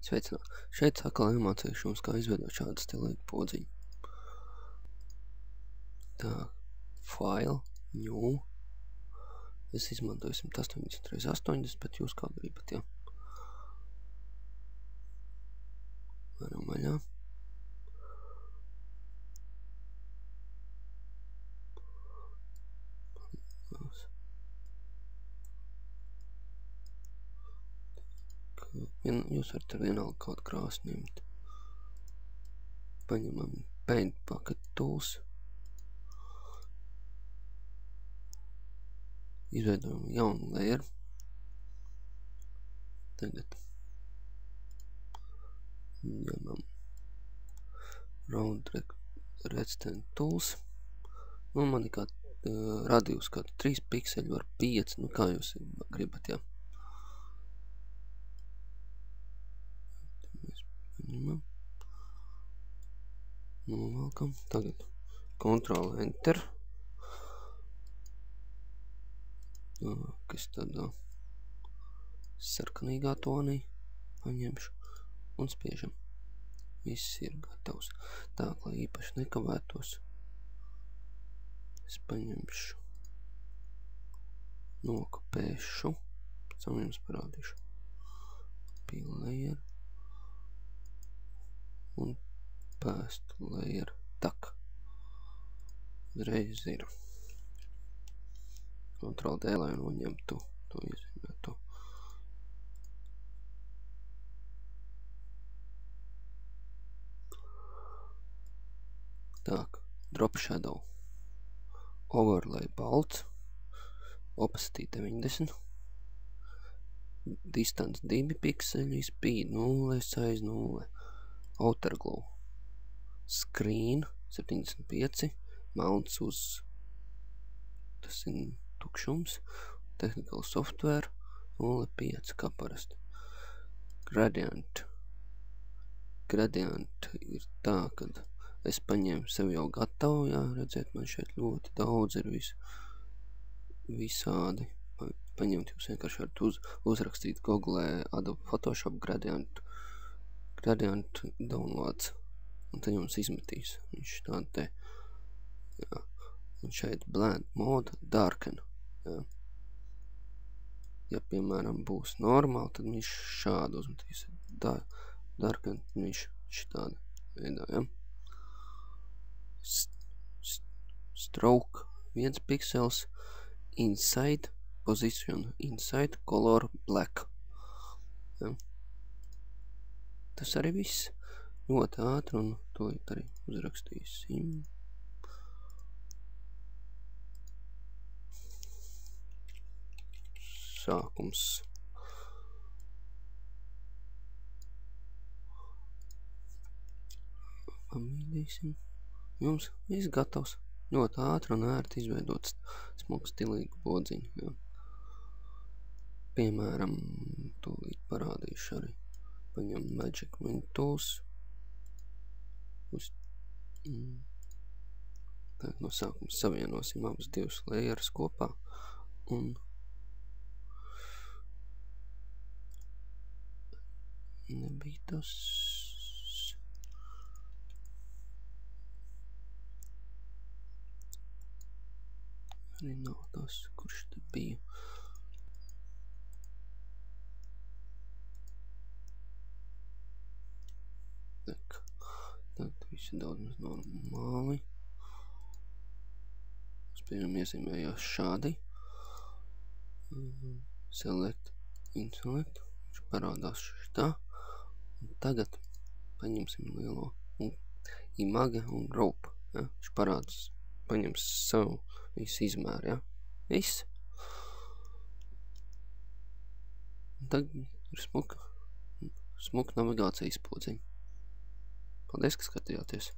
Sveicināt! Šeit atkal iemācīšu jums, kā izveidot šādu stilīgu podziņu. Tā, File, New. Es izmantoju 180x80, bet jūs kā gribat, ja. Varam vaļā. Jūs varat ar vienalga kaut krāsu ņemt. Paņemam Paint Bucket Tools. Izveidojam jaunu layeru. Tagad ņemam Round Redstone Tools. Un man ir kā radius kādu 3 pikseļu var 5, nu kā jūs gribat, ja. Novelkam. Tagad Ctrl Enter. Kas tad sarkanīgā tonī paņemšu un spiežam. Viss ir gatavs. Tā, lai īpaši nekavētos. Es paņemšu, nokopēšu, pēc tam jums parādīšu. Peel layer un pēst layer. Tak. Uzreiz ir. Ctrl D, lai noņemtu to iezīmētu. Tak, Drop Shadow. Overlay balts. Opacity 90. Distance 2 pikseļi. Speed 0, size 0. Outer glow. Screen 75. Mounts uz. Tas ir tukšums. Technical software 0,5 kā parasti. Gradient. Gradient ir tā, kad es paņēmu sev jau gatavu, jā, redziet, man šeit ļoti daudz ir visādi. Paņemt jūs vienkārši varat uzrakstīt Google Adobe Photoshop Gradient Downloads. Un tad jums izmetīs. Viņš tāda te, jā. Un šeit Blend Mode Darken. Jā. Ja, piemēram, būs normāli, tad viņš šādu uzmetīs. Darken viņš šitādi veidā, ja. Stroke 1 pixels. Inside Position. Inside Color Black. Ja. Tas arī viss. Ļoti ātri un to arī uzrakstīsim. Sākums. Pamīdīsim. Jums viss gatavs. Ļoti ātri un ērti izveidots smuku stilīgu podziņu. Ja. Piemēram, tūlīt parādīšu arī. Paņem Magic Wand Tools. Tagad no sākuma savienosim abas divas layers kopā. Un nebija tas. Arī nav tas, kurš te bija. Tagad viss ir daudz maz normāli. Spējam iezīmējās šādi. Select, Inselect. Viņš parādās šitā. Un tagad paņemsim lielo image un group. Ja? Viņš parādās. Paņems savu visu izmēru. Ja? Viss. Un tagad ir smuka navigācijas podziņa. Paldies, ka skatījāties!